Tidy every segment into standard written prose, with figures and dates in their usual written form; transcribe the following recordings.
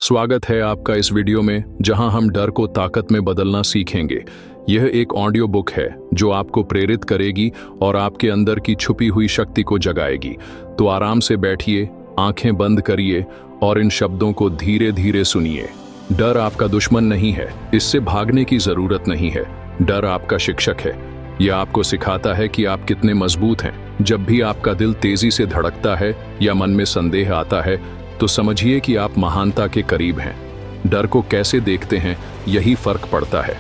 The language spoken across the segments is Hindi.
स्वागत है आपका इस वीडियो में, जहां हम डर को ताकत में बदलना सीखेंगे। यह एक ऑडियो बुक है जो आपको प्रेरित करेगी और आपके अंदर की छुपी हुई शक्ति को जगाएगी। तो आराम से बैठिए, आंखें बंद करिए और इन शब्दों को धीरे धीरे सुनिए। डर आपका दुश्मन नहीं है, इससे भागने की जरूरत नहीं है। डर आपका शिक्षक है। यह आपको सिखाता है कि आप कितने मजबूत हैं। जब भी आपका दिल तेजी से धड़कता है या मन में संदेह आता है, तो समझिए कि आप महानता के करीब हैं। डर को कैसे देखते हैं, यही फर्क पड़ता है।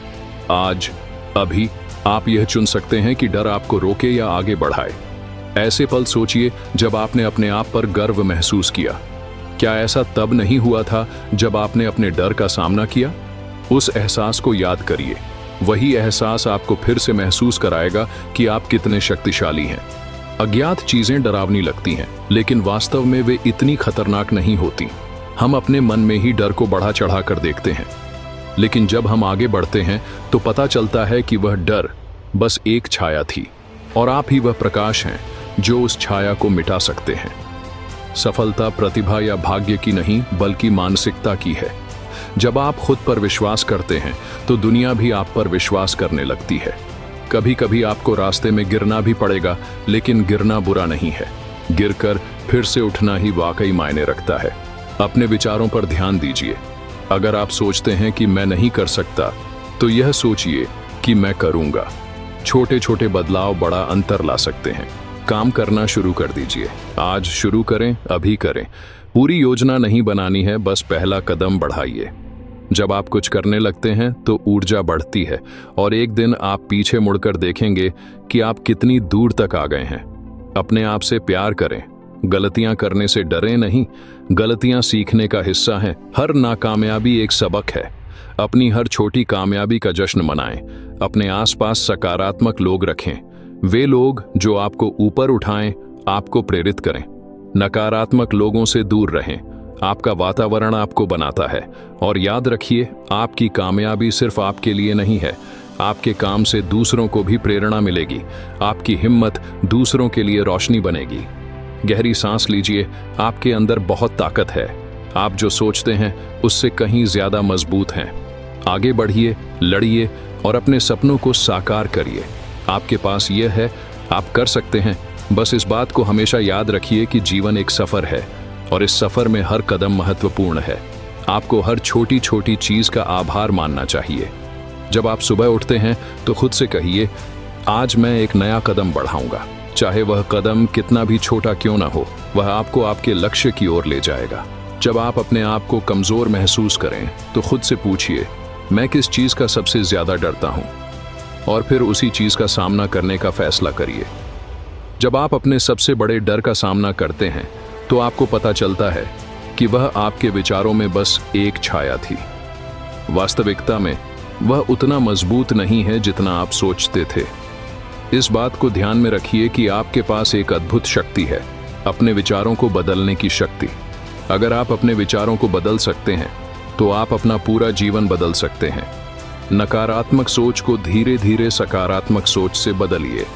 आज, अभी आप यह चुन सकते हैं कि डर आपको रोके या आगे बढ़ाए। ऐसे पल सोचिए जब आपने अपने आप पर गर्व महसूस किया। क्या ऐसा तब नहीं हुआ था जब आपने अपने डर का सामना किया? उस एहसास को याद करिए। वही एहसास आपको फिर से महसूस कराएगा कि आप कितने शक्तिशाली हैं। अज्ञात चीजें डरावनी लगती हैं, लेकिन वास्तव में वे इतनी खतरनाक नहीं होती। हम अपने मन में ही डर को बढ़ा चढ़ा कर देखते हैं, लेकिन जब हम आगे बढ़ते हैं तो पता चलता है कि वह डर बस एक छाया थी और आप ही वह प्रकाश हैं जो उस छाया को मिटा सकते हैं। सफलता प्रतिभा या भाग्य की नहीं, बल्कि मानसिकता की है। जब आप खुद पर विश्वास करते हैं तो दुनिया भी आप पर विश्वास करने लगती है। कभी कभी आपको रास्ते में गिरना भी पड़ेगा, लेकिन गिरना बुरा नहीं है। गिरकर फिर से उठना ही वाकई मायने रखता है। अपने विचारों पर ध्यान दीजिए। अगर आप सोचते हैं कि मैं नहीं कर सकता, तो यह सोचिए कि मैं करूंगा। छोटे छोटे बदलाव बड़ा अंतर ला सकते हैं। काम करना शुरू कर दीजिए। आज शुरू करें, अभी करें। पूरी योजना नहीं बनानी है, बस पहला कदम बढ़ाइए। जब आप कुछ करने लगते हैं तो ऊर्जा बढ़ती है और एक दिन आप पीछे मुड़कर देखेंगे कि आप कितनी दूर तक आ गए हैं। अपने आप से प्यार करें। गलतियां करने से डरें नहीं, गलतियां सीखने का हिस्सा हैं। हर नाकामयाबी एक सबक है। अपनी हर छोटी कामयाबी का जश्न मनाएं। अपने आसपास सकारात्मक लोग रखें। वे लोग जो आपको ऊपर उठाएं, आपको प्रेरित करें। नकारात्मक लोगों से दूर रहें। आपका वातावरण आपको बनाता है। और याद रखिए, आपकी कामयाबी सिर्फ आपके लिए नहीं है। आपके काम से दूसरों को भी प्रेरणा मिलेगी। आपकी हिम्मत दूसरों के लिए रोशनी बनेगी। गहरी सांस लीजिए। आपके अंदर बहुत ताकत है। आप जो सोचते हैं उससे कहीं ज्यादा मजबूत हैं। आगे बढ़िए, लड़िए और अपने सपनों को साकार करिए। आपके पास यह है, आप कर सकते हैं। बस इस बात को हमेशा याद रखिए कि जीवन एक सफर है और इस सफर में हर कदम महत्वपूर्ण है। आपको हर छोटी छोटी चीज का आभार मानना चाहिए। जब आप सुबह उठते हैं तो खुद से कहिए, आज मैं एक नया कदम बढ़ाऊंगा। चाहे वह कदम कितना भी छोटा क्यों ना हो, वह आपको आपके लक्ष्य की ओर ले जाएगा। जब आप अपने आप को कमजोर महसूस करें तो खुद से पूछिए, मैं किस चीज का सबसे ज्यादा डरता हूं, और फिर उसी चीज का सामना करने का फैसला करिए। जब आप अपने सबसे बड़े डर का सामना करते हैं तो आपको पता चलता है कि वह आपके विचारों में बस एक छाया थी। वास्तविकता में वह उतना मजबूत नहीं है जितना आप सोचते थे। इस बात को ध्यान में रखिए कि आपके पास एक अद्भुत शक्ति है, अपने विचारों को बदलने की शक्ति। अगर आप अपने विचारों को बदल सकते हैं तो आप अपना पूरा जीवन बदल सकते हैं। नकारात्मक सोच को धीरे धीरे सकारात्मक सोच से बदलिए।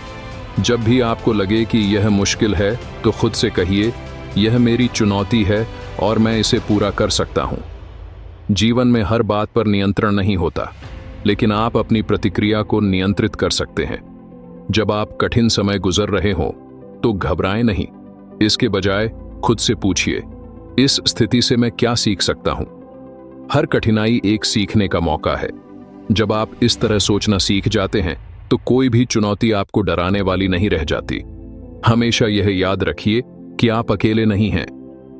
जब भी आपको लगे कि यह मुश्किल है तो खुद से कहिए, यह मेरी चुनौती है और मैं इसे पूरा कर सकता हूं। जीवन में हर बात पर नियंत्रण नहीं होता, लेकिन आप अपनी प्रतिक्रिया को नियंत्रित कर सकते हैं। जब आप कठिन समय गुजर रहे हो तो घबराएं नहीं। इसके बजाय खुद से पूछिए, इस स्थिति से मैं क्या सीख सकता हूं? हर कठिनाई एक सीखने का मौका है। जब आप इस तरह सोचना सीख जाते हैं तो कोई भी चुनौती आपको डराने वाली नहीं रह जाती। हमेशा यह याद रखिए कि आप अकेले नहीं हैं।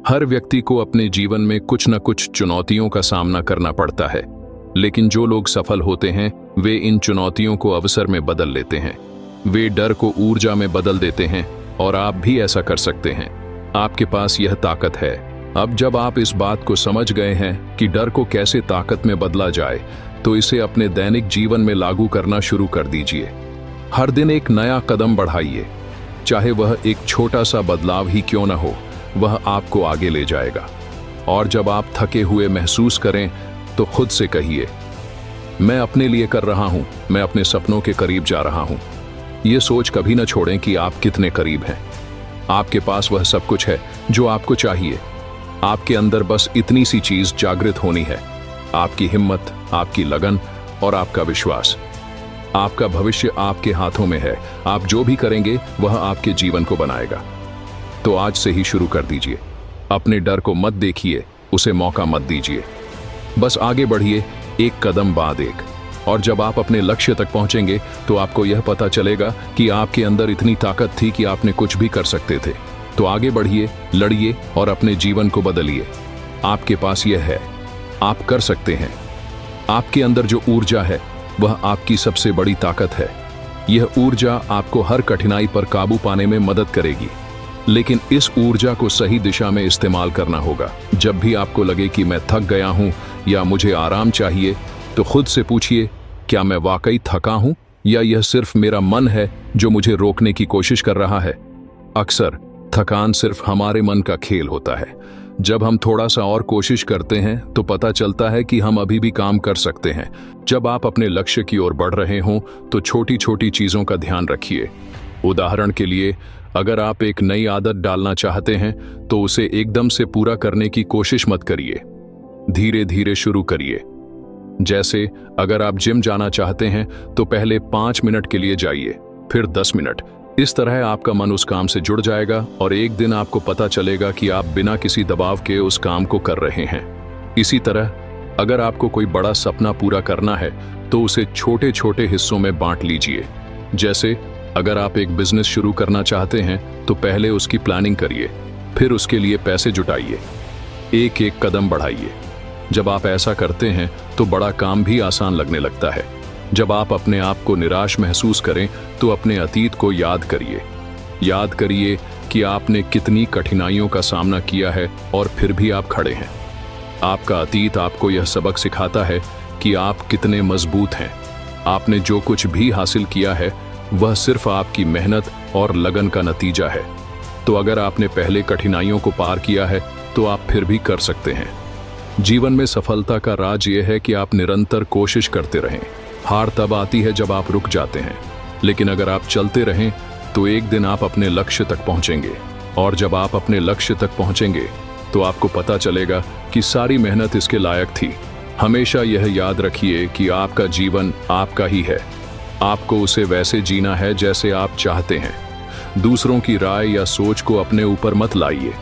हर व्यक्ति को अपने जीवन में कुछ न कुछ चुनौतियों का सामना करना पड़ता है, लेकिन जो लोग सफल होते हैं वे इन चुनौतियों को अवसर में बदल लेते हैं। वे डर को ऊर्जा में बदल देते हैं और आप भी ऐसा कर सकते हैं। आपके पास यह ताकत है। अब जब आप इस बात को समझ गए हैं कि डर को कैसे ताकत में बदला जाए, तो इसे अपने दैनिक जीवन में लागू करना शुरू कर दीजिए। हर दिन एक नया कदम बढ़ाइए। चाहे वह एक छोटा सा बदलाव ही क्यों न हो, वह आपको आगे ले जाएगा। और जब आप थके हुए महसूस करें तो खुद से कहिए, मैं अपने लिए कर रहा हूं, मैं अपने सपनों के करीब जा रहा हूं। यह सोच कभी न छोड़ें कि आप कितने करीब हैं। आपके पास वह सब कुछ है जो आपको चाहिए। आपके अंदर बस इतनी सी चीज जागृत होनी है, आपकी हिम्मत, आपकी लगन और आपका विश्वास। आपका भविष्य आपके हाथों में है। आप जो भी करेंगे वह आपके जीवन को बनाएगा। तो आज से ही शुरू कर दीजिए। अपने डर को मत देखिए, उसे मौका मत दीजिए। बस आगे बढ़िए, एक कदम बाद एक। और जब आप अपने लक्ष्य तक पहुंचेंगे तो आपको यह पता चलेगा कि आपके अंदर इतनी ताकत थी कि आपने कुछ भी कर सकते थे। तो आगे बढ़िए, लड़िए और अपने जीवन को बदलिए। आपके पास यह है, आप कर सकते हैं। आपके अंदर जो ऊर्जा है वह आपकी सबसे बड़ी ताकत है। यह ऊर्जा आपको हर कठिनाई पर काबू पाने में मदद करेगी, लेकिन इस ऊर्जा को सही दिशा में इस्तेमाल करना होगा। जब भी आपको लगे कि मैं थक गया हूं या मुझे आराम चाहिए, तो खुद से पूछिए, क्या मैं वाकई थका हूं या यह सिर्फ मेरा मन है जो मुझे रोकने की कोशिश कर रहा है। अक्सर थकान सिर्फ हमारे मन का खेल होता है। जब हम थोड़ा सा और कोशिश करते हैं तो पता चलता है कि हम अभी भी काम कर सकते हैं। जब आप अपने लक्ष्य की ओर बढ़ रहे हों तो छोटी छोटी चीजों का ध्यान रखिए। उदाहरण के लिए, अगर आप एक नई आदत डालना चाहते हैं तो उसे एकदम से पूरा करने की कोशिश मत करिए। धीरे धीरे शुरू करिए। जैसे अगर आप जिम जाना चाहते हैं तो पहले 5 मिनट के लिए जाइए, फिर 10 मिनट। इस तरह आपका मन उस काम से जुड़ जाएगा और एक दिन आपको पता चलेगा कि आप बिना किसी दबाव के उस काम को कर रहे हैं। इसी तरह अगर आपको कोई बड़ा सपना पूरा करना है तो उसे छोटे छोटे हिस्सों में बांट लीजिए। जैसे अगर आप एक बिजनेस शुरू करना चाहते हैं तो पहले उसकी प्लानिंग करिए, फिर उसके लिए पैसे जुटाइए, एक एक कदम बढ़ाइए। जब आप ऐसा करते हैं तो बड़ा काम भी आसान लगने लगता है। जब आप अपने आप को निराश महसूस करें तो अपने अतीत को याद करिए। याद करिए कि आपने कितनी कठिनाइयों का सामना किया है और फिर भी आप खड़े हैं। आपका अतीत आपको यह सबक सिखाता है कि आप कितने मजबूत हैं। आपने जो कुछ भी हासिल किया है वह सिर्फ आपकी मेहनत और लगन का नतीजा है। तो अगर आपने पहले कठिनाइयों को पार किया है तो आप फिर भी कर सकते हैं। जीवन में सफलता का राज यह है कि आप निरंतर कोशिश करते रहें। हार तब आती है जब आप रुक जाते हैं, लेकिन अगर आप चलते रहें तो एक दिन आप अपने लक्ष्य तक पहुंचेंगे। और जब आप अपने लक्ष्य तक पहुंचेंगे तो आपको पता चलेगा कि सारी मेहनत इसके लायक थी। हमेशा यह याद रखिए कि आपका जीवन आपका ही है। आपको उसे वैसे जीना है जैसे आप चाहते हैं। दूसरों की राय या सोच को अपने ऊपर मत लाइए।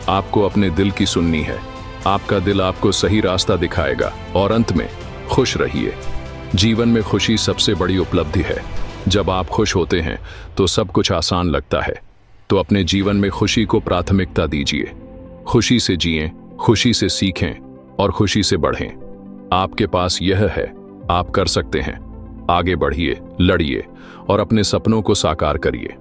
आपको अपने दिल की सुननी है। आपका दिल आपको सही रास्ता दिखाएगा। और अंत में, खुश रहिए। जीवन में खुशी सबसे बड़ी उपलब्धि है। जब आप खुश होते हैं तो सब कुछ आसान लगता है। तो अपने जीवन में खुशी को प्राथमिकता दीजिए। खुशी से जिएं, खुशी से सीखें और खुशी से बढ़ें। आपके पास यह है, आप कर सकते हैं। आगे बढ़िए, लड़िए और अपने सपनों को साकार करिए।